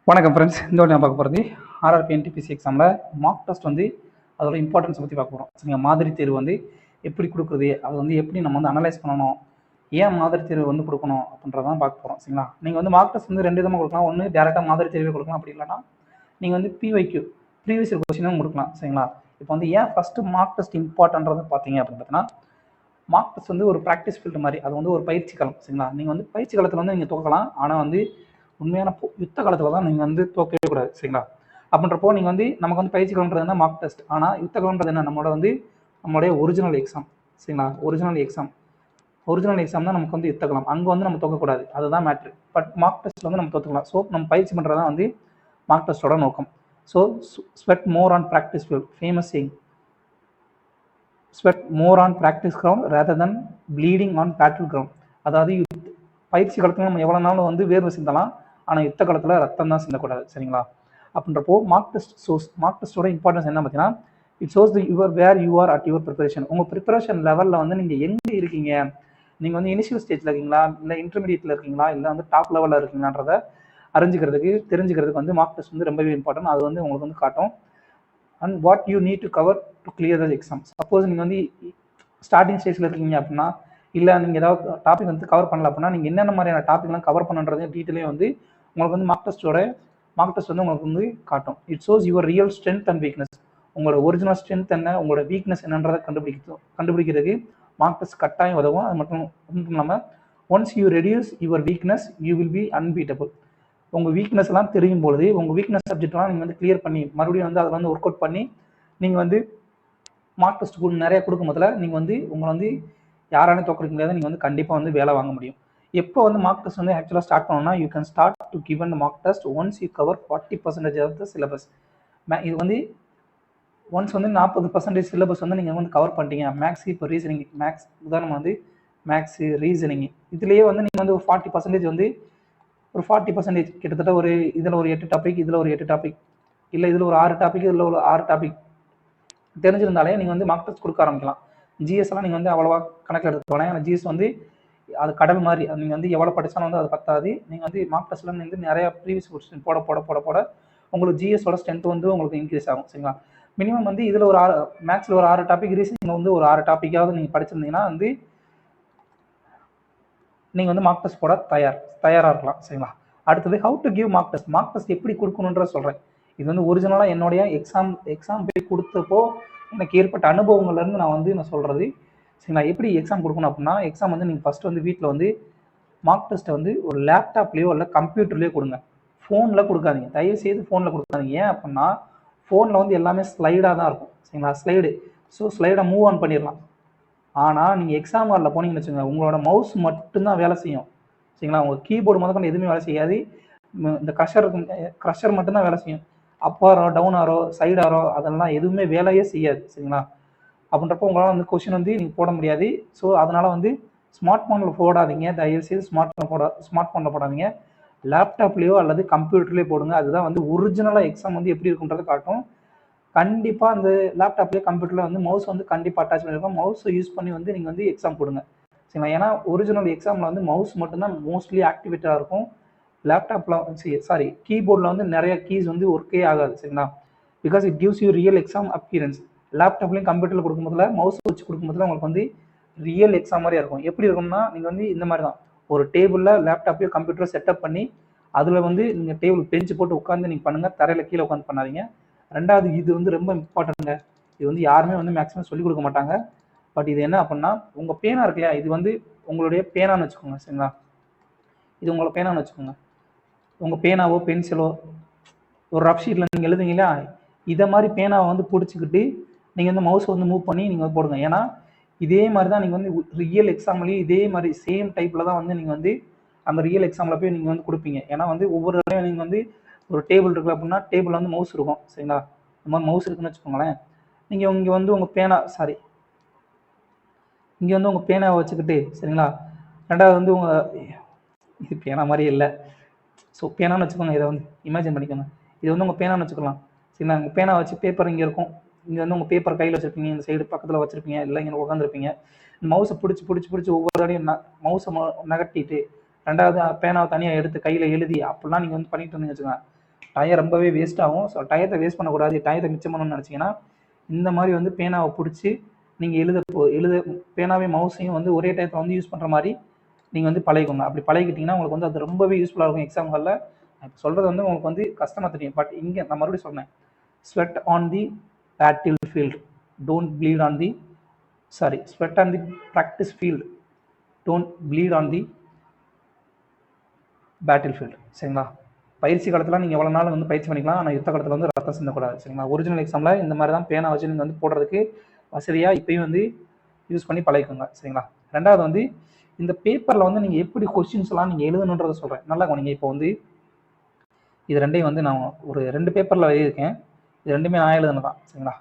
வணக்கம் ஃப்ரெண்ட்ஸ். இந்த வாட்டி நான் பார்க்க போகிறது ஆர்ஆர்பி என்டிபிசி எக்ஸாமில் மார்க் டெஸ்ட் அதோட இம்பார்ட்டன்ஸ் பற்றி பார்க்க போகிறோம். சரிங்க, மாதிரி தேர்வு எப்படி கொடுக்குறது, அது எப்படி நம்ம அனலைஸ் பண்ணணும், ஏன் மாதிரி தேர்வு கொடுக்கணும் அப்படின்றதான் பார்க்க போகிறோம். சரிங்களா, நீங்கள் மார்க் டெஸ்ட் 2 விதமாக கொடுக்கலாம். ஒன்று டேரெக்டாக மாதிரி தேர்வே கொடுக்கலாம், அப்படி இல்லைன்னா நீங்கள் பிஒய்க்யூ ப்ரீவியஸ் இயர் கொஸ்டினும் கொடுக்கலாம். சரிங்களா, இப்போ ஏன் ஃபஸ்ட்டு மார்க் டெஸ்ட் இம்பார்ட்டன்றது பார்த்தீங்க அப்படின்னு பார்த்தீங்கன்னா, மார்க் டெஸ்ட் ஒரு ப்ராக்டிஸ் ஃபீல்டு மாதிரி, அது ஒரு பயிற்சி களம். சரிங்களா, நீங்கள் பயிற்சி களத்தில் நீங்கள் தோக்கலாம், ஆனால் உண்மையான யுத்த காலத்தில் தான் நீங்கள் தோக்கவே கூடாது. சரிங்களா, அப்படின்றப்போ நீங்கள் நமக்கு பயிற்சி கலன்றது என்ன, மார்க் டெஸ்ட். ஆனால் யுத்த கலன்றது என்ன, நம்மளுடைய ஒரிஜினல் எக்ஸாம். சரிங்களா, ஒரிஜினல் எக்ஸாம் தான் நமக்கு யுத்த கலம். அங்கே நம்ம தோக்கக்கூடாது, அதுதான் மேட்ரு. பட் மார்க் டெஸ்ட்டில் நம்ம தோற்றுக்கலாம். ஸோ நம்ம பயிற்சி பண்ணுறது தான் மார்க் டெஸ்ட்டோட நோக்கம். So sweat more on practice field, famous saying. Sweat more on practice ground rather then bleeding on battle ground. அதாவது பயிற்சி காலத்தில் நம்ம எவ்வளோ நாளும் வேர்வை சிந்தலாம், ஆனால் யுத்த காலத்தில் ரத்தம் தான் சிந்தக்கூடாது. சரிங்களா, அப்படின்றப்போ மார்க் டெஸ்ட்டோட இம்பார்ட்டன்ஸ் என்ன பார்த்தீங்கன்னா, it shows where you are at your preparation. உங்கள் ப்ரிப்பரேஷன் லெவலில் நீங்கள் எங்கே இருக்கீங்க, நீங்கள் இனிஷியல் ஸ்டேஜில் இருக்கீங்களா, இல்லை இன்டர்மீடியட்டில் இருக்கீங்களா, இல்லை டாப் லெவலில் இருக்கீங்களான்றதை தெரிஞ்சுக்கிறதுக்கு மார்க் டெஸ்ட் ரொம்பவே இம்பார்ட்டன்ட். அது உங்களுக்கு காட்டும். And what you need to cover to clear the exam. Suppose நீங்கள் ஸ்டார்டிங் ஸ்டேஜில் இருக்கீங்க அப்படின்னா, இல்லை நீங்கள் ஏதாவது டாபிக் கவர் பண்ணல அப்படின்னா, நீங்கள் என்னென்ன மாதிரியான டாபிக்லாம் கவர் பண்ணுறது டீட்டெயிலே உங்களுக்கு மார்க் டெஸ்ட் உங்களுக்கு காட்டும். It shows your real strength and weakness. உங்களோட ஒரிஜினல் ஸ்ட்ரென்த் என்ன, உங்களோட வீக்னஸ் என்னன்றதை கண்டுபிடிக்கிறதுக்கு மார்க் டெஸ்ட் கட்டாயம் உதவும். அது மட்டும் இல்லாமல் once you reduce your weakness you will be unbeatable. உங்கள் வீக்னஸ் எல்லாம் தெரியும் பொழுது, உங்கள் வீக்னஸ் சப்ஜெக்ட்லாம் நீங்கள் கிளியர் பண்ணி மறுபடியும் அதில் ஒர்க் அவுட் பண்ணி நீங்கள் மார்க் டெஸ்ட் நிறைய கொடுக்கும் போதில் நீங்கள் உங்களை யாராலையும் தோற்கடிக்க முடியாது. நீங்கள் கண்டிப்பாக வேலை வாங்க முடியும். எப்போ மார்க் டெஸ்ட் ஆக்சுவலாக ஸ்டார்ட் பண்ணணும்னா, you can start to give and mock test once you cover 40% of the syllabus. இது ஒன்ஸ் 40% சிலபஸ் நீங்கள் கவர் பண்ணிட்டீங்க. மேக்ஸ், இப்போ ரீசனிங், மேக்ஸ் உதாரணமாக மேக்ஸு, ரீசனிங் இதுலேயே நீங்கள் ஒரு 40% ஒரு 40% கிட்டத்தட்ட ஒரு இதில் ஒரு 8 டாபிக், இதில் ஒரு 8 டாபிக், இல்லை இதில் ஒரு 6 டாபிக், இதில் ஒரு 6 டாபிக் தெரிஞ்சிருந்தாலே நீங்கள் மார்க் டெஸ்ட் கொடுக்க ஆரம்பிக்கலாம். ஜிஎஸ் எல்லாம் நீங்கள் அவ்வளோவா கணக்கில் எடுத்துக்கலாம். ஏன்னா ஜிஎஸ் அது கடல் மாதிரி, நீங்கள் எவ்வளோ படித்தாலும் அது பத்தாது. நீங்கள் மார்க் டெஸ்ட்டில் நிறையா ப்ரீவியஸ் கொஸ்டின் போட போட போட போட உங்களுக்கு ஜிஎஸோட ஸ்ட்ரென்த் உங்களுக்கு இன்க்ரீஸ் ஆகும். சரிங்களா, மினிமம் இதில் ஒரு 6, மேக்ஸில் ஒரு 6 டாபிக், ரீசனிங் ஒரு 6 டாப்பிக்காவது நீங்கள் படிச்சிருந்தீங்கன்னா நீங்கள் மார்க் டெஸ்ட் போட தயாராக இருக்கலாம். சரிங்களா, அடுத்தது how to give mark test. Mock test எப்படி கொடுக்கணுன்ற சொல்கிறேன். இது ஒரிஜினலாக என்னுடைய எக்ஸாம் போய் கொடுத்தப்போ எனக்கு ஏற்பட்ட அனுபவங்கள்லேருந்து நான் சொல்கிறது. சரிங்களா, எப்படி எக்ஸாம் கொடுக்கணும் அப்படின்னா, எக்ஸாம் நீங்கள் ஃபஸ்ட்டு வீட்டில் மார்க் டெஸ்ட்டை ஒரு லேப்டாப்லேயோ இல்லை கம்ப்யூட்டர்லேயோ கொடுங்க. ஃபோனில் கொடுக்காதீங்க, தயவுசெய்து ஃபோனில் கொடுக்காதீங்க. ஏன் அப்படின்னா, ஃபோனில் எல்லாமே ஸ்லைடாக தான் இருக்கும். சரிங்களா, ஸ்லைடு. ஸோ ஸ்லைடை மூவ் ஆன் பண்ணிடலாம். ஆனால் நீங்கள் எக்ஸாம் ஹாலில் போனீங்கன்னு வச்சுக்கோங்க, உங்களோட மவுஸ் மட்டும்தான் வேலை செய்யும். சரிங்களா, உங்கள் கீபோர்டு முதற்கொண்டு எதுவுமே வேலை செய்யாது. இந்த க்ரஷர் மட்டும்தான் வேலை செய்யும். அப்பாரோ, டவுன் ஆரோ, சைடு ஆரோ அதெல்லாம் எதுவுமே வேலையே செய்யாது. சரிங்களா, அப்படின்றப்போ உங்களால் கொஷின் நீங்கள் போட முடியாது. ஸோ அதனால் ஸ்மார்ட் ஃபோனில் போடாதீங்க, தயவுசெய்து ஸ்மார்ட் ஃபோனில் போடாதீங்க. லேப்டாப்லேயோ அல்லது கம்ப்யூட்டர்லேயோ போடுங்க. அதுதான் ஒரிஜினலாக எக்ஸாம் எப்படி இருக்குன்றதை காட்டும். கண்டிப்பாக அந்த லேப்டாப்லேயோ கம்ப்யூட்டரில் மவுஸ் கண்டிப்பாக அட்டாச் பண்ணியிருக்கோம். மவுஸை யூஸ் பண்ணி நீங்கள் எக்ஸாம் கொடுங்க. சரிங்களா, ஏன்னா ஒரிஜினல் எக்ஸாமில் மவுஸ் மட்டும்தான் மோஸ்ட்லி ஆக்டிவேட்டாக இருக்கும். லேப்டாப்பில் கீபோர்டில் நிறைய கீஸ் ஒர்க்கே ஆகாது. சரிங்களா, because it gives you real exam appearance. லேப்டாப்லேயும் கம்ப்யூட்டரில் கொடுக்கும்போதுல மவுஸ் வச்சு கொடுக்கும்போதுல உங்களுக்கு ரியல் எக்ஸாம் மாதிரியா இருக்கும். எப்படி இருக்கும்னா, நீங்கள் இந்த மாதிரி தான் ஒரு டேபிளில் லேப்டாப்பையோ கம்ப்யூட்டரோ செட்டப் பண்ணி அதில் நீங்கள் டேபிள் பெஞ்சு போட்டு உட்காந்து நீங்கள் பண்ணுங்கள். தரையில் கீழே உட்காந்து பண்ணாதீங்க. ரெண்டாவது, இது ரொம்ப இம்பார்ட்டன்ட்ங்க. இது யாருமே மேக்ஸிமம் சொல்லிக் கொடுக்க மாட்டாங்க. பட் இது என்ன அப்படின்னா, உங்கள் பேனா இருக்கு இல்லையா, இது உங்களுடைய பேனான்னு வச்சுக்கோங்க. சரிங்களா, இது உங்களோட பேனான்னு வச்சுக்கோங்க. உங்கள் பேனாவோ பென்சிலோ ஒரு ரஃப் ஷீட்டில் நீங்கள் எழுதுங்களா, இதை மாதிரி பேனாவை பிடிச்சிக்கிட்டு நீங்கள் மவுஸை மூவ் பண்ணி நீங்கள் போடுங்க. ஏன்னா இதே மாதிரி தான் நீங்கள் ரியல் எக்ஸாம்லேயும் இதே மாதிரி சேம் டைப்பில் தான் நீங்கள் அந்த ரியல் எக்ஸாமில் போய் நீங்கள் கொடுப்பீங்க. ஏன்னா ஒவ்வொரு தடவையும் நீங்கள் ஒரு டேபிள் இருக்குது அப்படின்னா டேபிளில் மவுஸ் இருக்கும். சரிங்களா, இந்த மாதிரி மவுஸ் இருக்குன்னு வச்சுக்கோங்களேன். நீங்கள் இங்கே உங்கள் பேனா இங்கே உங்கள் பேனாவை வச்சுக்கிட்டு, சரிங்களா, ரெண்டாவது உங்கள் இது பேனா மாதிரி இல்லை. ஸோ பேனான்னு வச்சுக்கோங்க. இதை இமேஜின் பண்ணிக்கோங்க. இது உங்கள் பேனான்னு வச்சுக்கலாம். சரிங்களா, உங்கள் பேனா வச்சு பேப்பர் இங்கே இருக்கும். இங்கே உங்கள் பேப்பர் கையில் வச்சுருப்பீங்க, இந்த சைடு பக்கத்தில் வச்சுருப்பீங்க, இல்லை இங்கே உட்காந்துருப்பீங்க. மவுஸை பிடிச்சி ஒவ்வொரு தடையும் மவுஸை நகட்டிட்டு ரெண்டாவது பேனாவை தனியாக எடுத்து கையில் எழுதி அப்படிலாம் நீங்கள் பண்ணிட்டு இருந்தீங்க வச்சுக்கோங்க. டயம் ரொம்பவே வேஸ்ட் ஆகும். ஸோ டயத்தை வேஸ்ட் பண்ணக்கூடாது, டயத்தை மிச்சம் பண்ணணும்னு நினச்சிங்கன்னா இந்த மாதிரி வந்து பேனாவை பிடிச்சி நீங்கள் எழுத பேனாவே மவுஸையும் வந்து ஒரே டயத்தில் வந்து யூஸ் பண்ணுற மாதிரி நீங்கள் வந்து பழகிக்கோங்க. அப்படி பழகிட்டிங்கன்னா உங்களுக்கு வந்து அது ரொம்பவே யூஸ்ஃபுல்லாக இருக்கும் எக்ஸாம்களில். இப்போ சொல்கிறது வந்து உங்களுக்கு வந்து கஷ்டமாக தெரியும், பட் இங்கே நான் மறுபடியும் சொன்னேன், sweat on the battle field, don't bleed on the sweat on the practice field, don't bleed on the battle field. சரிங்களா? பயிற்சி காலத்தில் நீங்கள் எவ்வளோ நாள் வந்து பயிற்சி பண்ணிக்கலாம், ஆனால் யுத்த காலத்தில் வந்து ரத்தம் சிந்தக்கூடாது. சரிங்களா? ஒரிஜினல் எக்ஸாமில் இந்த மாதிரி தான் பேனா வச்சு நீங்கள் வந்து போடுறதுக்கு வசதியாக இப்பயும் வந்து யூஸ் பண்ணி பழகிக்கோங்க. சரிங்களா? ரெண்டாவது வந்து இந்த பேப்பரில் வந்து நீங்கள் எப்படி கொஸ்டின்ஸ்லாம் நீங்கள் எழுதணுன்றதை சொல்கிறேன். நல்லா நீங்கள் இப்போ வந்து இது ரெண்டையும் வந்து நான் ஒரு 2 பேப்பரில் எழுதியிருக்கேன். இது ரெண்டுமே நான் எழுதுனது தான். சரிங்களா?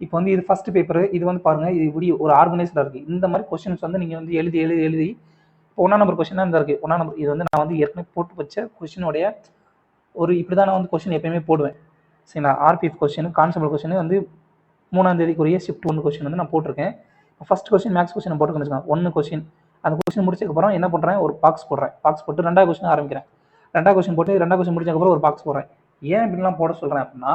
இப்போ வந்து இது ஃபஸ்ட் பேப்பரு, இது வந்து பாருங்கள், இது இப்படி ஒரு ஆர்கனைஸ்டாக இருக்குது. இந்த மாதிரி கொஸ்டின்ஸ் வந்து நீங்கள் வந்து எழுதி இப்போ 1ஆம் நம்பர் கொஸ்டின் தான் இந்த இருக்குது. 1ஆம் நம்பர் இது வந்து நான் வந்து ஏற்கனவே போட்டு வச்ச கொஸ்டினுடைய ஒரு இப்படி தான் நான் வந்து கொஸ்டின் எப்பயுமே போடுவேன். சரிங்களா? ஆர்பிஎஃப் கொஸ்டின், கான்ஸ்டபிள் கொஸ்டின் வந்து 3ஆம் தேதிக்குரிய ஷிஃப்ட் 1 கொஸ்டின் வந்து நான் போட்டிருக்கேன். ஃபஸ்ட் கொஸ்டின் மேக்ஸ் கொஸ்டின் போட்டுருக்கேன்னு வச்சுக்கோங்க. 1 கொஸ்டின், அந்த கொஸ்டின் முடிச்சதுக்கப்புறம் என்ன பண்ணுறேன், ஒரு பாக்ஸ் போடுறேன். பாக்ஸ் போட்டு 2ஆவது கொஸ்டின் ஆரம்பிக்கிறேன். 2ஆவது கொஸ்டின் போட்டு 2ஆவது கொஸ்டின் முடிச்சதுக்கப்புறம் ஒரு பாக்ஸ் போடுறேன். ஏன் இப்படிலாம் போட சொல்கிறேன் அப்படின்னா,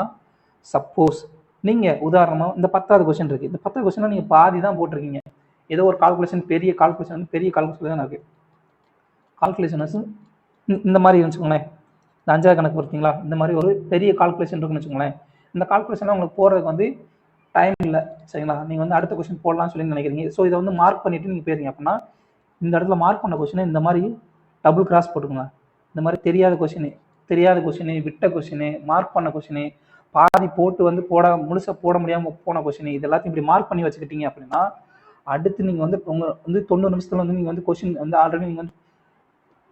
சப்போஸ் நீங்கள் உதாரணமாக இந்த 10ஆவது கொஸ்டின் இருக்குது. இந்த 10ஆவது கொஸ்டினில் நீங்கள் பாதி தான் போட்டிருக்கீங்க. ஏதோ ஒரு கால்குலேஷன், பெரிய கால்குலேஷன் தான் இருக்குது. கால்குலேஷன்ஸ் இந்த மாதிரி இருந்துச்சுக்கோங்களேன், இந்த 5ஆவது கணக்கு பார்த்தீங்களா, இந்த மாதிரி ஒரு பெரிய கால்குலேஷன் இருக்குன்னு வச்சுக்கோங்களேன். இந்த கால்குலேஷன்லாம் உங்களுக்கு போகிறதுக்கு வந்து டைம் இல்லை. சரிங்களா? நீங்கள் வந்து அடுத்த கொஸ்டின் போடலாம்னு சொல்லி நினைக்கிறீங்க. ஸோ இதை வந்து மார்க் பண்ணிவிட்டு நீங்கள் போயிருங்க. அப்படின்னா இந்த இடத்துல மார்க் பண்ண கொஸ்டினை இந்த மாதிரி டபுள் கிராஸ் போட்டுக்கோங்க. இந்த மாதிரி தெரியாத கொஸ்டின், விட்ட கொஸ்டின், மார்க் பண்ண கொஸ்டின், பாதி போட்டு வந்து முழுசாக போட முடியாமல் போன கொஸ்டின், இது எல்லாத்தையும் இப்படி மார்க் பண்ணி வச்சுக்கிட்டீங்க அப்படின்னா அடுத்து நீங்கள் வந்து உங்கள் வந்து 90 நிமிஷத்தில் வந்து நீங்கள் வந்து கொஸ்டின் வந்து ஆல்ரெடி நீங்கள் வந்து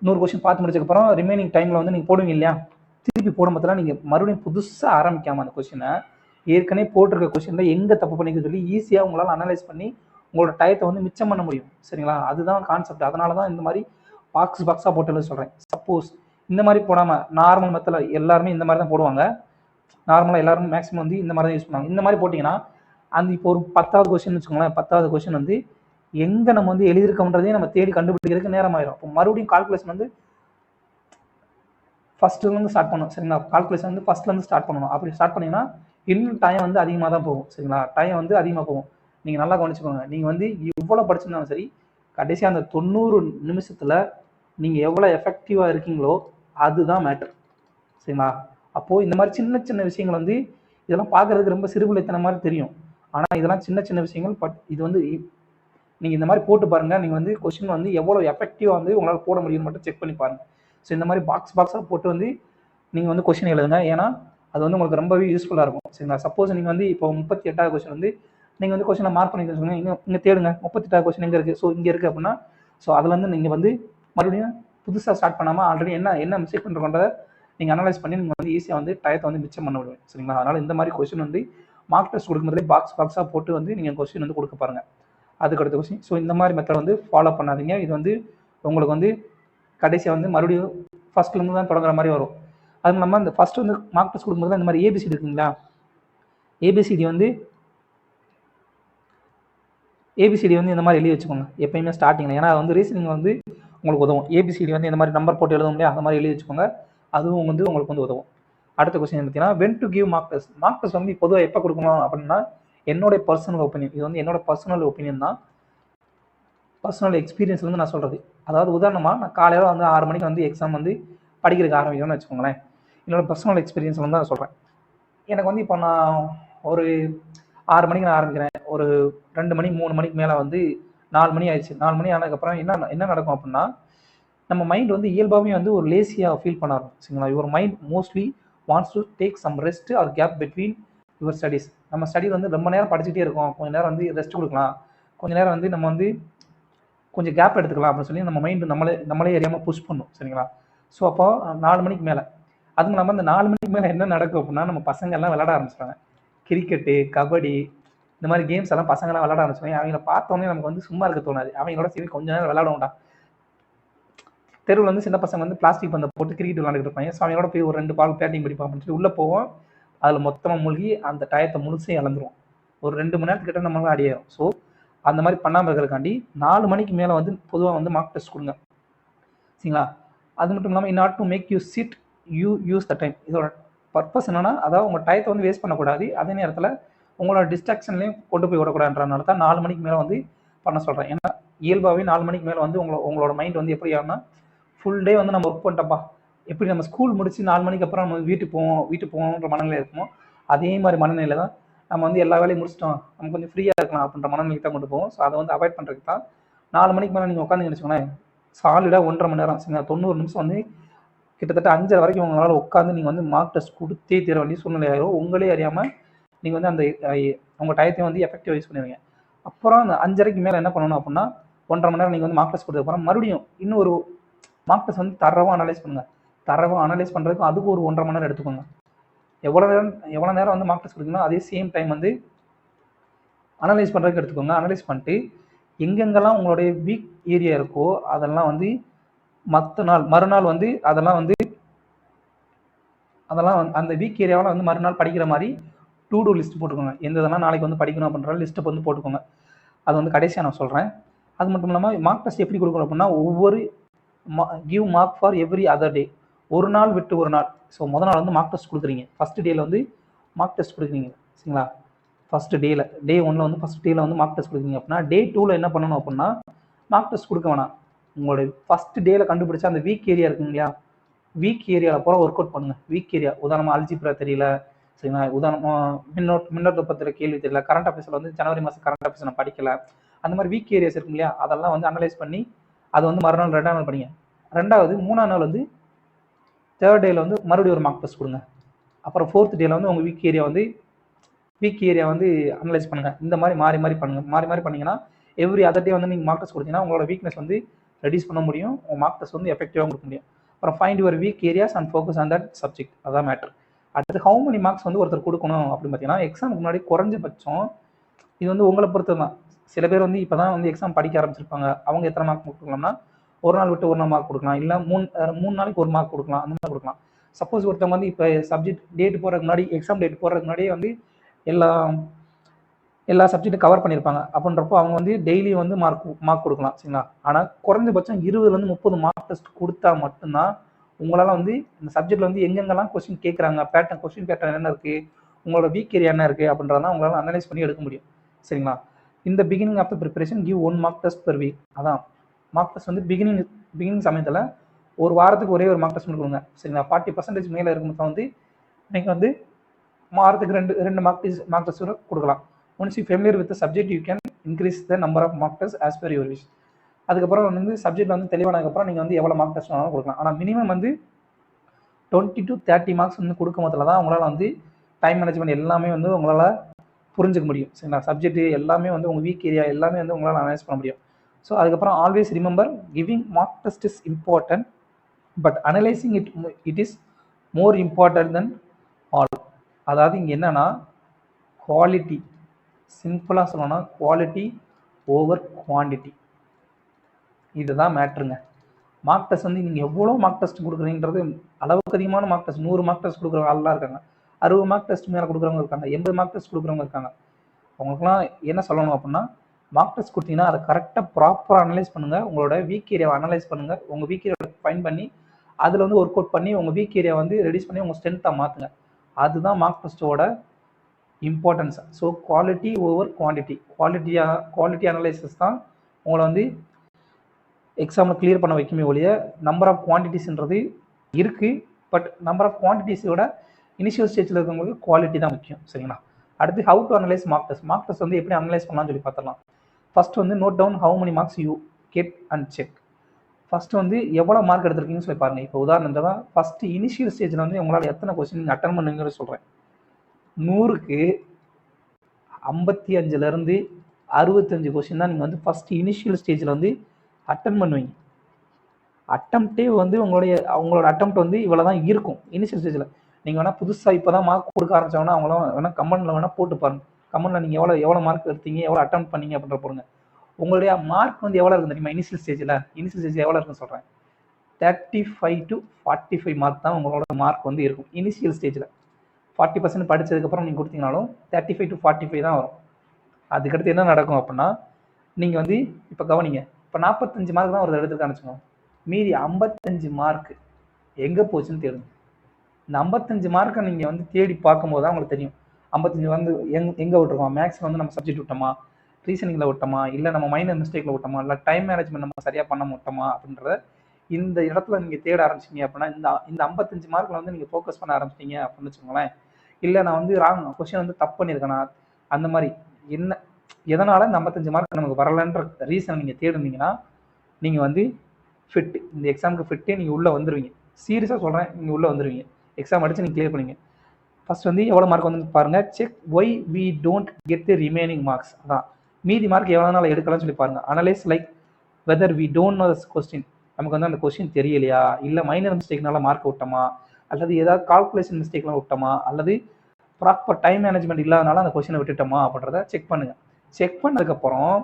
100 கொஸ்டின் பார்த்து முடிச்சதுக்கப்புறம் ரிமைனிங் டைமில் வந்து நீங்கள் போடுவீங்க இல்லையா, திருப்பி போடும்போதெல்லாம் நீங்கள் மறுபடியும் புதுசாக ஆரம்பிக்காமல் அந்த கொஸ்டினை ஏற்கனவே போட்டிருக்க கொஸ்டினில் எங்கே தப்பு பண்ணிக்க சொல்லி ஈஸியாக உங்களால் அனலைஸ் பண்ணி உங்களோட டயத்தை வந்து மிச்சம் பண்ண முடியும். சரிங்களா? அதுதான் கான்செப்ட். அதனால தான் இந்த மாதிரி பாக்ஸாக போட்டு சொல்கிறேன். சப்போஸ் இந்த மாதிரி போடாமல் நார்மல் மெத்தடில் எல்லாருமே இந்த மாதிரி தான் போடுவாங்க. நார்மலாக எல்லாரும் மேக்ஸிமம் வந்து இந்த மாதிரி தான் யூஸ் பண்ணுவாங்க. இந்த மாதிரி போட்டிங்கன்னா அந்த இப்போ ஒரு 10ஆவது கொஸ்டின் வச்சுக்கோங்களேன், 10ஆவது கொஸ்டின் வந்து எங்கே நம்ம வந்து எழுதியிருக்கோன்றதே நம்ம தேடி கண்டுபிடிக்கிறதுக்கு நேரம் ஆயிடும். இப்போ மறுபடியும் கால்குலேஷன் வந்து ஃபஸ்ட்டுலேருந்து ஸ்டார்ட் பண்ணணும். சரிங்களா? கால்குலேஷன் வந்து ஃபஸ்ட்லேருந்து ஸ்டார்ட் பண்ணணும். அப்படி ஸ்டார்ட் பண்ணிங்கன்னா இன்னும் டைம் வந்து அதிகமாக தான் போகும். சரிங்களா? டைம் வந்து அதிகமாக போகும். நீங்கள் நல்லா கவனிச்சுக்கோங்க. நீங்கள் வந்து எவ்வளோ படிச்சிருந்தாலும் சரி, கடைசியாக அந்த 90 நிமிஷத்தில் நீங்கள் எவ்வளோ எஃபெக்டிவாக இருக்கீங்களோ அதுதான் மேட்டர். சரிங்களா? அப்போது இந்த மாதிரி சின்ன சின்ன விஷயங்கள் வந்து இதெல்லாம் பார்க்குறதுக்கு ரொம்ப சிறுபிள்ளைத்தன மாதிரி தெரியும். ஆனால் இதெல்லாம் சின்ன சின்ன விஷயங்கள். பட் இது வந்து நீங்கள் இந்த மாதிரி போட்டு பாருங்கள். நீங்கள் வந்து கொஸ்டின் வந்து எவ்வளோ எஃபெக்டிவாக வந்து உங்களால் போட முடியும்னு மட்டும் செக் பண்ணி பாருங்கள். ஸோ இந்த மாதிரி பாக்ஸாக போட்டு வந்து நீங்கள் வந்து கொஸ்டின் எழுதுங்க. ஏன்னா அது வந்து உங்களுக்கு ரொம்பவே யூஸ்ஃபுல்லாக இருக்கும். சரிங்களா? சப்போஸ் நீங்கள் வந்து இப்போ 38ஆவது கொஸ்டின் வந்து நீங்கள் வந்து கொஸ்டினை மார்க் பண்ணி வச்சுக்கோங்க. இங்கே தேடுங்க 38ஆவது கொஸ்டின் எங்கே இருக்குது, ஸோ இங்கே இருக்குது அப்படின்னா, ஸோ அதுலேருந்து நீங்கள் வந்து மறுபடியும் புதுசாக ஸ்டார்ட் பண்ணாமல் ஆல்ரெடி என்ன மிஸ்டேக் பண்ணுறோன்றதை நீங்கள் அனலைஸ் பண்ணி நீங்கள் வந்து ஈஸியாக வந்து டயத்தை வந்து மிச்சம் பண்ண முடியும். சரிங்களா? அதனால் இந்த மாதிரி கொஸ்டின் வந்து மார்க் டெஸ்ட் கொடுக்கும்போதே பாக்ஸாக போட்டு வந்து நீங்கள் கொஸ்டின் வந்து கொடுக்க பாருங்கள். அதுக்கு அடுத்த கொஸ்டின். ஸோ இந்த மாதிரி மெத்தட் வந்து ஃபாலோ பண்ணாதீங்க. இது வந்து உங்களுக்கு வந்து கடைசியாக வந்து மறுபடியும் ஃபஸ்ட்லேருந்து தான் தொடங்குற மாதிரி வரும். அது நம்ம இந்த ஃபஸ்ட்டு வந்து மார்க் டெஸ்ட் கொடுக்கும்போது இந்த மாதிரி ஏபிசிடி இருக்குங்களா, ஏபிசிடி வந்து இந்த மாதிரி எழுதி வச்சுக்கோங்க எப்பயுமே ஸ்டார்டிங்கில். ஏன்னா அது வந்து ரீசனிங் வந்து உங்களுக்கு உதவும். ஏபிசிடி வந்து இந்த மாதிரி நம்பர் போட்டு எழுதும் இல்லையா, அந்த மாதிரி எழுதி வச்சுக்கோங்க. அதுவும் வந்து உங்களுக்கு வந்து உதவும். அடுத்த கொஸ்டின் பார்த்தீங்கன்னா, when to give mark test. Mock test வந்து பொதுவாக எப்போ கொடுக்கணும் அப்படின்னா, என்னோட பர்சனல் ஒப்பீனியன், இது வந்து என்னோட பர்சனல் ஒப்பீனியன் தான், பர்சனல் எக்ஸ்பீரியன்ஸ்லேருந்து நான் சொல்கிறது. அதாவது உதாரணமாக நான் காலையில் வந்து 6 மணிக்கு வந்து எக்ஸாம் வந்து படிக்கிறதுக்கு ஆரம்பிக்கணும்னு வச்சுக்கோங்களேன். என்னோட பர்சனல் எக்ஸ்பீரியன்ஸ் வந்து நான் சொல்கிறேன். எனக்கு வந்து இப்போ நான் ஒரு 6 மணிக்கு நான் ஆரம்பிக்கிறேன். ஒரு 2 மணி 3 மணிக்கு மேலே வந்து 4 மணி ஆயிடுச்சு. 4 மணி ஆனதுக்கப்புறம் என்ன நடக்கும் அப்படின்னா, நம்ம மைண்ட் வந்து இயல்பாகவே வந்து ஒரு லேசியாக ஃபீல் பண்ண ஆரம்பிக்கும். சரிங்களா? Your mind mostly wants to take some rest or gap between your studies. நம்ம ஸ்டடி வந்து ரொம்ப நேரம் படிச்சுட்டே இருக்கோம், கொஞ்சம் நேரம் வந்து ரெஸ்ட் கொடுக்கலாம், கொஞ்சம் நேரம் வந்து நம்ம வந்து கொஞ்சம் கேப் எடுத்துக்கலாம் அப்படின்னு சொல்லி நம்ம மைண்டு நம்மளே அறியாமல் புஷ் பண்ணும். சரிங்களா? ஸோ அப்போ 4 மணிக்கு மேலே, அதுவும் இல்லாமல் அந்த 4 மணிக்கு மேலே என்ன நடக்கும் அப்படின்னா, நம்ம பசங்க எல்லாம் விளையாட ஆரம்பிச்சிட்டாங்க. கிரிக்கெட்டு, கபடி, இந்த மாதிரி கேம்ஸ் எல்லாம் பசங்கள்லாம் விளையாட ஆரம்பிச்சிட்டாங்க. அவங்கள பார்த்தோன்னே நமக்கு வந்து சும்மா இருக்க தோணாது. அவங்களோட சரி கொஞ்சம் நேரம் விளையாடுவோம்டா. தெருவில் வந்து சின்ன பசங்க வந்து பிளாஸ்டிக் பந்தை போட்டு கிரிக்கெட் விளையாண்டுட்டு இருப்பாங்க. ஸோ அவங்களோட போய் ஒரு 2 பால் பேட்டிங் படிப்போம் அப்படின்னு சொல்லி உள்ளே போவோம். அதில் மொத்தமாக மூழ்கி அந்த டயத்தை முழுசையும் இழந்துருவோம். ஒரு 2 மணி நேரத்துக்கிட்ட நம்மளால அடியாயிரும். ஸோ அந்த மாதிரி பண்ணாமல் இருக்கிறதுக்காண்டி 4 மணிக்கு மேலே வந்து பொதுவாக வந்து மார்க் டெஸ்ட் கொடுங்க. சரிங்களா? அது மட்டும் இல்லாமல் in order to make you sit you use the time. இதோட பர்பஸ் என்னன்னா, அதாவது உங்கள் டயத்தை வந்து வேஸ்ட் பண்ணக்கூடாது. அதே நேரத்தில் உங்களோட டிஸ்ட்ராக்ஷன்லையும் கொண்டு போய் விடக்கூடாதுன்றனால தான் 4 மணிக்கு மேலே வந்து பண்ண சொல்கிறேன். ஏன்னா இயல்பாகவே 4 மணிக்கு மேலே வந்து உங்களோட மைண்ட் வந்து எப்படி ஆகும்னா, ஃபுல் டே வந்து நம்ம ஒர்க் பண்ணிட்டோம்ப்பா, எப்படி நம்ம ஸ்கூல் முடிச்சு 4 மணிக்கு அப்புறம் நம்ம வீட்டுக்கு போகணுன்ற மனநிலை இருக்குமோ, அதே மாதிரி மனநிலை தான் நம்ம வந்து எல்லா வேலையும் முடிச்சிட்டோம், நம்ம கொஞ்சம் ஃப்ரீயாக இருக்கலாம் அப்படின்ற மனநிலை தான் கொண்டு போவோம். ஸோ அதை வந்து அவாய்ட் பண்ணுறதுக்கு தான் 4 மணிக்கு மேலே நீங்கள் உட்காந்து வச்சுக்கோங்களேன், சாலிடாக 1.5 மணி நேரம், சரிங்களா, 90 நிமிஷம் வந்து கிட்டத்தட்ட 5 வரைக்கும் உங்களால் உட்காந்து நீங்கள் வந்து மார்க் டெஸ்ட் கொடுத்தே தீர வேண்டிய சூழ்நிலை ஆயிரும். உங்களே அறியாமல் நீங்கள் வந்து அந்த உங்கள் டயத்தையும் வந்து எஃபெக்டிவாக யூஸ் பண்ணுவீங்க. அப்புறம் அந்த 5:30க்கு மேலே என்ன பண்ணணும் அப்படின்னா, 1.5 மணி நேரம் நீங்கள் வந்து மார்க் டெஸ்ட் கொடுத்ததுக்கப்புறம் மறுபடியும் இன்னும் ஒரு மார்க் டெஸ்ட் வந்து தரவாக அனலைஸ் பண்ணுங்கள். தரவாக அனலைஸ் பண்ணுறதுக்கு அதுக்கு ஒரு 1.5 மணி நேரம் எடுத்துக்கோங்க. எவ்வளோ நேரம் வந்து மார்க் டெஸ்ட் கொடுத்தீங்கன்னா அதே சேம் டைம் வந்து அனலைஸ் பண்ணுறதுக்கு எடுத்துக்கோங்க. அனலைஸ் பண்ணிட்டு எங்கெங்கெல்லாம் உங்களுடைய வீக் ஏரியா இருக்கோ அதெல்லாம் வந்து மறுநாள் வந்து அதெல்லாம் அந்த வீக் ஏரியாவில் வந்து மறுநாள் படிக்கிற மாதிரி டு டூ லிஸ்ட் போட்டுக்கோங்க. எந்த இதெல்லாம் நாளைக்கு வந்து படிக்கணும் அப்படின்ற லிஸ்ட்டை வந்து போட்டுக்கோங்க. அது வந்து கடைசியாக நான் சொல்கிறேன். அது மட்டும் இல்லாமல் மார்க் டெஸ்ட் எப்படி கொடுக்கணும் அப்படின்னா, ஒவ்வொரு give mark for every other day, ஒரு நாள் விட்டு ஒரு நாள். ஸோ முதல் நாள் வந்து மார்க் டெஸ்ட் கொடுக்குறீங்க, ஃபஸ்ட் டேயில் வந்து மார்க் டெஸ்ட் கொடுக்குறீங்க, சரிங்களா. டே 1 வந்து ஃபஸ்ட் டேயில் வந்து மார்க் டெஸ்ட் கொடுக்குறீங்க அப்படின்னா, டே 2 என்ன பண்ணணும் அப்படின்னா மார்க் டெஸ்ட் கொடுக்க வேணாம். உங்களுடைய ஃபஸ்ட் டேயில் கண்டுபிடிச்சா அந்த வீக் ஏரியா இருக்குங்க இல்லையா, வீக் ஏரியாவில் போகிற ஒர்க் அவுட் பண்ணுங்கள். வீக் ஏரியா உதாரணமாக அல்ஜிப்ரா தெரியல, சரிங்களா, உதாரணமாக மின்னோட்டத்தில் கேள்வி தெரியல, கரண்ட் அஃபேர்ஸில் வந்து ஜனவரி மாதம் கரண்ட் அஃபேர்ஸ் நான் படிக்கலை, அந்த மாதிரி வீக் ஏரியாஸ் இருக்கும் இல்லையா, அதெல்லாம் வந்து அனலைஸ் பண்ணி அது வந்து மறுநாள் 2ஆம் நாள் படிங்க. 3ஆம் நாள் வந்து தேர்ட் டேயில் வந்து மறுபடியும் ஒரு மார்க் டெஸ்ட் கொடுங்க. அப்புறம் 4th டேயில் வந்து உங்கள் வீக் ஏரியா வந்து அனலைஸ் பண்ணுங்கள். இந்த மாதிரி மாறி மாறி பண்ணுங்கள். மாறி பண்ணிங்கன்னா எவ்ரி அதர் டே வந்து நீங்கள் மார்க் டெஸ்ட் கொடுத்தீங்கன்னா உங்களோட வீக்னஸ் வந்து ரெடியூஸ் பண்ண முடியும், உங்கள் மார்க் டெஸ்ட் வந்து எஃபெக்டிவாக கொடுக்க முடியும். அப்புறம் find your week areas and focus on that subject, அதான் மேட்டர். அடுத்து ஹவு மெனி மார்க்ஸ் வந்து ஒருத்தர் கொடுக்கணும் அப்படின்னு பார்த்தீங்கன்னா, எக்ஸாமுக்கு முன்னாடி குறைஞ்சபட்சம் இது வந்து உங்களை பொறுத்து தான். சில பேர் வந்து இப்போ தான் வந்து எக்ஸாம் படிக்க ஆரம்பிச்சிருப்பாங்க, அவங்க எத்தனை மார்க் கொடுக்கலாம்னா, ஒரு நாள் விட்டு ஒரு நாள் மார்க் கொடுக்கலாம், இல்லை 3 நாளைக்கு ஒரு மார்க் கொடுக்கலாம், அந்த மாதிரி கொடுக்கலாம். சப்போஸ் ஒருத்தவங்க வந்து இப்போ சப்ஜெக்ட் டேட் போகிறதுக்கு முன்னாடி, எக்ஸாம் டேட் போகிறதுக்கு முன்னாடியே வந்து எல்லா சப்ஜெக்ட்டும் கவர் பண்ணியிருப்பாங்க. அப்படின்றப்போ அவங்க வந்து டெய்லி வந்து மார்க் கொடுக்கலாம், சரிங்களா. ஆனால் குறைஞ்சபட்சம் 20 30 மார்க் டெஸ்ட் கொடுத்தா மட்டும்தான் உங்களால் வந்து இந்த சப்ஜெக்டில் வந்து எங்கெங்கெல்லாம் கொஸ்டின் கேட்குறாங்க, கொஸ்டின் பேட்டர்ன் என்ன இருக்குது, உங்களோட வீக் ஏரியா என்ன இருக்குது அப்படின்றதான் உங்களால் அனலைஸ் பண்ணி எடுக்க முடியும், சரிங்களா. இந்த beginning of the preparation give 1 mock test per week. அதான் மார்க் டெஸ்ட் வந்து பிகினிங் சமயத்தில் ஒரு வாரத்துக்கு ஒரே ஒரு மார்க் டெஸ்ட் கொடுங்க, சரிங்களா. 40% மேலே இருக்கும்போது வந்து நீங்கள் வந்து வாரத்துக்கு ரெண்டு மார்க் டெஸ்ட் கொடுக்கலாம். Once you familiar with subject you can increase the number of mock test as per your wish. அதுக்கப்புறம் வந்து சப்ஜெக்ட் வந்து தெளிவானதுக்கப்புறம் நீங்கள் வந்து எவ்வளோ மார்க் டெஸ்ட் வேணாலும் கொடுக்கலாம். ஆனால் மினிமம் வந்து 20 to 30 மார்க்ஸ் வந்து கொடுக்கும் போதில் தான் உங்களால் வந்து டைம் மேனேஜ்மெண்ட் எல்லாமே வந்து உங்களால் புரிஞ்சுக்க முடியும், சரிங்களா. சப்ஜெக்ட் எல்லாமே வந்து உங்கள் வீக் ஏரியா எல்லாமே வந்து உங்களால் அனலைஸ் பண்ண முடியும். ஸோ அதுக்கப்புறம் always remember giving mark test is important, but analysing it is more important then all. அதாவது இங்கே என்னன்னா, குவாலிட்டி, சிம்பிளாக சொல்லணும்னா குவாலிட்டி ஓவர் குவான்டிட்டி, இதுதான் மேட்ருங்க. மார்க் டெஸ்ட் வந்து நீங்கள் எவ்வளோ மார்க் டெஸ்ட் கொடுக்குறீங்கிறது, அளவுக்கு அதிகமான மார்க் டெஸ்ட் 100 மார்க் டெஸ்ட் கொடுக்குற ஆள்லாம் இருக்காங்க, 60 மார்க் டெஸ்ட் மேலே கொடுக்குறவங்க இருக்காங்க, 80 மார்க் டெஸ்ட் கொடுக்குறவங்க இருக்காங்க. அவங்களுக்குலாம் என்ன சொல்லணும் அப்படின்னா, மார்க் டெஸ்ட் கொடுத்தீங்கன்னா அதை கரெக்டாக ப்ராப்பராக அனலைஸ் பண்ணுங்கள், உங்களோட வீக் ஏரியாவை அனலைஸ் பண்ணுங்கள், உங்கள் வீக் ஏரியாவை ஃபைன் பண்ணி அதில் வந்து ஒர்க் அவுட் பண்ணி உங்கள் வீக் ஏரியா வந்து ரெடியூஸ் பண்ணி உங்கள் ஸ்ட்ரென்த்தாக மாற்றுங்க. அதுதான் மார்க் டெஸ்ட்டோட importance. So quality over quantity, quality analysis தான் உங்களை வந்து எக்ஸாமில் கிளியர் பண்ண வைக்குமே ஒழிய நம்பர் ஆஃப் குவான்டிட்டிஸ்ன்றது இருக்குது. பட் நம்பர் ஆஃப் குவான்டிட்டிஸோட இனிஷியல் ஸ்டேஜில் இருக்கவங்களுக்கு குவாலிட்டி தான் முக்கியம், சரிங்களா. அடுத்து how to analyse mock test. Mock test வந்து எப்படி அனலைஸ் பண்ணலாம்னு சொல்லி பார்த்துடலாம். ஃபர்ஸ்ட் வந்து note down how many marks you get and check. First வந்து எவ்வளோ மார்க் எடுத்திருக்கீங்கன்னு சொல்லி பாருங்கள். இப்போ உதாரணத்துக்கு தான் ஃபஸ்ட்டு இனிஷியல் ஸ்டேஜில் வந்து உங்களால் எத்தனை கொஸ்டின் நீங்கள் அட்டன் பண்ணுங்கிறத சொல்கிறேன். 100க்கு 55லேருந்து 65 கொஸ்டின் தான் நீங்கள் வந்து ஃபஸ்ட்டு இனிஷியல் ஸ்டேஜில் வந்து அட்டன் பண்ணுவீங்க. அட்டம்ப்டே வந்து உங்களோட அட்டம்ப்ட் வந்து இவ்வளோ தான் இருக்கும் இனிஷியல் ஸ்டேஜில். நீங்கள் வேணால் புதுசாக இப்போ தான் மார்க் கொடுக்க ஆரம்பிச்சோன்னா அவங்களாம் வேணால் கமெண்டில் வேணால் போட்டு பாருங்கள். கமெண்டில் நீங்கள் எவ்வளோ மார்க் எடுத்தீங்க, எவ்வளோ அட்டம் பண்ணீங்க அப்படின்ற போடுங்க. உங்களுடைய மார்க் வந்து எவ்வளோ இருக்கும் தெரியுமா இனிஷியல் ஸ்டேஜ் எவ்வளோ இருக்குன்னு சொல்கிறேன். 35 to 45 மார்க் தான் உங்களோட மார்க் வந்து இருக்கும் இனிஷியல் ஸ்டேஜில். 40% படித்ததுக்கப்புறம் நீங்கள் கொடுத்தீங்கனாலும் 35 to 45 தான் வரும். அதுக்கடுத்து என்ன நடக்கும் அப்படின்னா, நீங்கள் வந்து இப்போ கவனிங்க, இப்போ 45 மார்க் தான் ஒரு எடுத்துக்கான்னு வச்சுக்கோங்க, மீதி 55 மார்க் எங்கே போச்சுன்னு தேடுங்க. இந்த 55 மார்க்கை நீங்கள் வந்து தேடி பார்க்கும்போது தான் உங்களுக்கு தெரியும் 55 வந்து எங்கே விட்டுருக்கோம். மேக்ஸில் வந்து நம்ம சப்ஜெக்ட் விட்டோமா, ரீசனிங்கில் விட்டோமா, இல்லை நம்ம மைனர் மிஸ்டேக்கில் விட்டோமா, இல்லை டைம் மேனேஜ்மெண்ட் நம்ம சரியாக பண்ண விட்டோமா அப்படின்றத இந்த இடத்துல நீங்கள் தேட ஆரம்பிச்சிங்க அப்படின்னா இந்த 55 மார்க்கில் வந்து நீங்கள் ஃபோக்கஸ் பண்ண ஆரம்பிச்சிட்டீங்க அப்படின்னு வச்சுக்கோங்களேன். இல்லை நான் வந்து கொஸ்டின் வந்து தப்பு பண்ணியிருக்கேனா, அந்த மாதிரி என்ன எதனால் இந்த 55 மார்க் நமக்கு வரலன்ற ரீசன் நீங்கள் தேடுனீங்கன்னா நீங்கள் வந்து ஃபிட் இந்த எக்ஸாமுக்கு ஃபிட்டே நீங்கள் உள்ளே வந்துடுவீங்க. சீரியஸாக சொல்கிறேன், நீங்கள் உள்ளே வந்துடுவீங்க. எக்ஸாம் அடித்து நீங்கள் கிளியர் பண்ணுவீங்க. ஃபர்ஸ்ட் வந்து எவ்வளோ மார்க் வந்து பாருங்கள். Check why we don't get the remaining marks. அதான் மீதி மார்க் எவ்வளோ நாள் எடுக்கலாம்னு சொல்லி பாருங்கள். Analyse like whether we don't know this question. நமக்கு வந்து அந்த கொஸ்டின் தெரியலையா, இல்லை மைனர் மிஸ்டேக்னால மார்க் விட்டோமா, அல்லது ஏதாவது கால்குலேஷன் மிஸ்டேக்லாம் விட்டோமா, அல்லது ப்ராப்பர் டைம் மேனேஜ்மெண்ட் இல்லாதனால அந்த கொஸ்டினை விட்டுட்டோமா அப்படின்றத செக் பண்ணுங்கள். செக் பண்ணதுக்கப்புறம்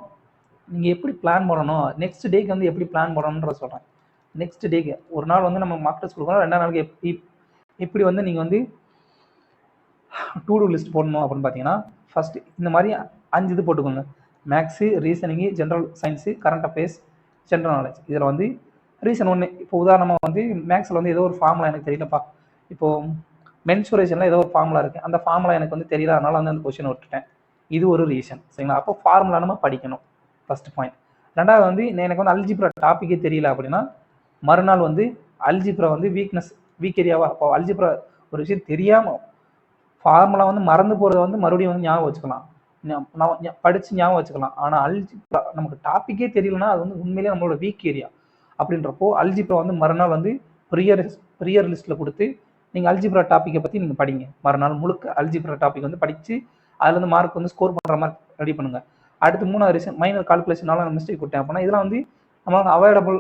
நீங்கள் எப்படி பிளான் பண்ணணும், நெக்ஸ்ட் டேக்கு வந்து எப்படி பிளான் பண்ணணுன்ற சொல்கிறேன். நெக்ஸ்ட் டேக்கு ஒரு நாள் வந்து நம்ம மார்க் டெஸ்ட் கொடுக்கணும், 2ஆம் நாளுக்கு எப்படி வந்து நீங்கள் வந்து டூ டூ லிஸ்ட் போடணும் அப்படின்னு பார்த்தீங்கன்னா, ஃபஸ்ட்டு இந்த மாதிரி 5 இது போட்டுக்கோங்க. Maths, reasoning, general science, current affairs, general knowledge. இதில் வந்து ரீசன் 1. இப்போ உதாரணமாக வந்து மேக்ஸில் வந்து ஏதோ ஒரு ஃபார்முலா எனக்கு தெரியலப்பா, இப்போது மென்சுரேஷனில் ஏதோ ஒரு ஃபார்முலா இருக்குது, அந்த ஃபார்முலா எனக்கு வந்து தெரியல, அதனால் வந்து அந்த கொஸ்டின் விட்டுட்டேன். இது ஒரு ரீசன், சரிங்களா. அப்போ ஃபார்முலா நம்ம படிக்கணும், ஃபஸ்ட்டு பாயிண்ட். 2வது வந்து எனக்கு வந்து அல்ஜிப்ரா டாப்பிக்கே தெரியல அப்படின்னா, மறுநாள் வந்து அல்ஜிப்ரா வந்து வீக் ஏரியாவா, அப்போ அல்ஜிப்ரா ஒரு விஷயம் தெரியாமல் ஃபார்முலா வந்து மறந்து போகிறத வந்து மறுபடியும் வந்து ஞாபகம் வச்சுக்கலாம், படித்து ஞாபகம் வச்சுக்கலாம். ஆனால் அல்ஜிப்ரா நமக்கு டாப்பிக்கே தெரியலனா அது வந்து உண்மையிலேயே நம்மளோட வீக் ஏரியா. அப்படின்றப்போ அல்ஜிப்ரா வந்து மறுநாள் வந்து ப்ரியர் லிஸ்ட்டில் கொடுத்து நீங்கள் அல்ஜிப்ரா டாப்பிக்கை பற்றி நீங்கள் படிங்க. மறுநாள் முழுக்க அல்ஜிப்ரா டாபிக் வந்து படித்து அதில் வந்து மார்க் வந்து ஸ்கோர் பண்ணுற மாதிரி ரெடி பண்ணுங்கள். அடுத்து 3வது ரீசன் மைனர் கால்குலேஷனால நான் மிஸ்டேக் விட்டேன் அப்படின்னா, இதெல்லாம் வந்து நம்மளால் அவாய்டபுள்,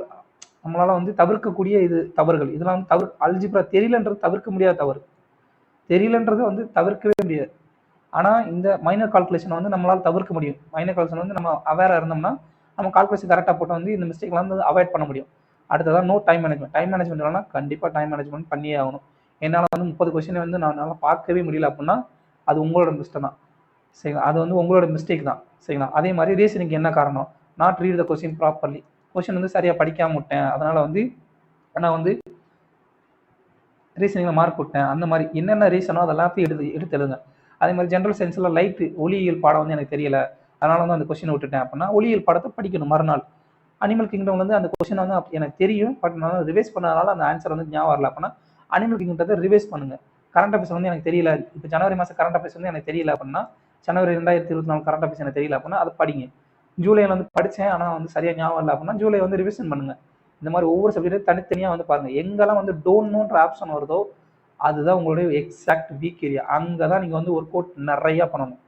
நம்மளால் வந்து தவிர்க்கக்கூடிய இது தவறுகள். இதெல்லாம் வந்து அல்ஜிப்ரா தெரியலன்றது தவிர்க்க முடியாத தவறு. தெரியலன்றது வந்து தவிர்க்கவே முடியாது. ஆனால் இந்த மைனர் கால்குலேஷன் வந்து நம்மளால் தவிர்க்க முடியும். மைனர் கால்குலேஷன் வந்து நம்ம அவேராக இருந்தோம்னா நம்ம கால்குலேஷன் கரெக்டாக போட்டு வந்து இந்த மிஸ்டேக்லாம் வந்து அவாய்ட் பண்ண முடியும். அடுத்ததான் no time management. Time management இல்லைனா கண்டிப்பாக டைம் மேனேஜ்மெண்ட் பண்ணியே ஆகணும். என்னால் வந்து 30 கொஸ்டினை வந்து நான் பார்க்கவே முடியல அப்படின்னா அது உங்களோட மிஸ்டேக் தான், சரிங்களா. அது வந்து உங்களோட மிஸ்டேக் தான், சரிங்களா. அதே மாதிரி ரீசனிங்க்கு என்ன காரணம், not read the question properly. Question வந்து சரியாக படிக்காமல் விட்டேன், அதனால் வந்து நான் வந்து ரீசனிங்கில் மார்க் விட்டேன். அந்த மாதிரி என்னென்ன ரீசனோ அது எல்லாத்தையும் எடுத்து எழுதுங்க. அதே மாதிரி ஜென்ரல் சயின்ஸில் ஒளியியல் பாடம் வந்து எனக்கு தெரியல, அதனால் வந்து அந்த கொஸ்டினை விட்டுட்டேன் அப்படின்னா ஒளியியல் பாடத்தை படிக்கணும் மறுநாள். அனிமல் கிங்டம் வந்து அந்த கொஸ்டின் வந்து எனக்கு தெரியும், பட் நான் ரிவைஸ் பண்ணதுனால அந்த ஆன்சர் வந்து ஞாபகம் வரல அப்படின்னா அனிமல் கிங்டத்தை ரிவைஸ் பண்ணுங்கள். கரண்ட் அஃபேர்ஸ் வந்து எனக்கு தெரியல, இப்போ ஜனவரி மாதம் கரண்ட் அஃபேர்ஸ் வந்து எனக்கு தெரியல அப்படின்னா, ஜனவரி 2024 கரண்ட் அஃபேர்ஸ் எனக்கு தெரியல அப்படின்னா அதை படிங்க. ஜூலையில் வந்து படித்தேன் ஆனால் வந்து சரியாக ஞாபகம் இல்லை அப்படின்னா ஜூலை வந்து ரிவிஷன் பண்ணுங்கள். இந்த மாதிரி ஒவ்வொரு சப்ஜெக்ட்டும் தனித்தனியாக வந்து பாருங்கள். எங்கெல்லாம் வந்து டோன்ட் நோன்ற ஆப்ஷன் வருதோ அதுதான் உங்களுடைய எக்ஸாக்ட் வீக் ஏரியா. அங்கே தான் நீங்கள் வந்து ஒர்க் அவுட் நிறையா பண்ணணும்.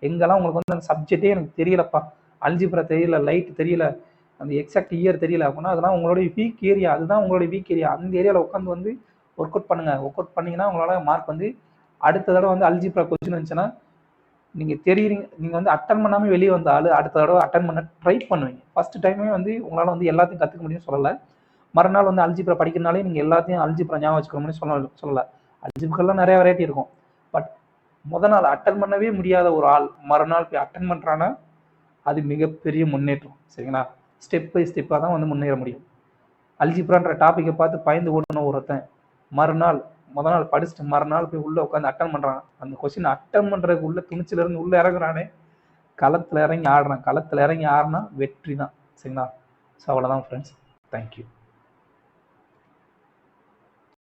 எங்கெல்லாம் உங்களுக்கு வந்து அந்த சப்ஜெக்டே எனக்கு தெரியலப்பா, அல்ஜிப்ரா தெரியல, லைட் தெரியல, அந்த எக்ஸாக்ட் இயர் தெரியல அப்படின்னா அதெல்லாம் உங்களுடைய வீக் ஏரியா. அதுதான் உங்களுடைய வீக் ஏரியா. அந்த ஏரியாவில் உட்காந்து வந்து ஒர்க் அவுட் பண்ணுங்கள். ஒர்க் அவுட் பண்ணிங்கன்னா உங்களால் மார்க் வந்து அடுத்த தடவை வந்து அல்ஜிப்ரா கொஸ்டின் இருந்துச்சுன்னா நீங்கள் தெரியுறீங்க, நீங்கள் வந்து அட்டன் பண்ணாமல் வெளியே வந்தாலும் அடுத்த தடவை அட்டன் பண்ண ட்ரை பண்ணுவீங்க. ஃபஸ்ட்டு டைமே வந்து உங்களால் வந்து எல்லாத்தையும் கற்றுக்க முடியும்னு சொல்லலை. மறுநாள் வந்து அல்ஜிப்ரா படிக்கிறனாலே நீங்கள் எல்லாத்தையும் அல்ஜிப்ரா ஞாபகம் வச்சுக்கணும்னு சொல்லலை. அல்ஜிப்ராலாம் நிறைய வெரைட்டி இருக்கும். பட் நாள் அட்டன் பண்ணவே முடியாத ஒரு ஆள் மறுநாள் போய் அட்டன் பண்ணுறான்னா அது மிகப்பெரிய முன்னேற்றம், சரிங்களா. ஸ்டெப் பை ஸ்டெப்பாக தான் வந்து முன்னேற முடியும். அல்ஜிப்ரான்ற டாப்பிக்கை பார்த்து பயந்து ஓடணும் ஒருத்தன், முதல் நாள் படிச்சுட்டு மறுநாள் போய் உள்ளே உட்காந்து அட்டன் பண்ணுறான். அந்த கொஸ்டின் அட்டன் பண்ணுறதுக்கு உள்ள துணிச்சிலேருந்து உள்ளே இறங்குறானே, களத்தில் இறங்கி ஆடுறான். களத்தில் இறங்கி ஆடினா வெற்றி தான், சரிங்களா. ஸோ அவ்வளோதான் ஃப்ரெண்ட்ஸ். தேங்க்யூ.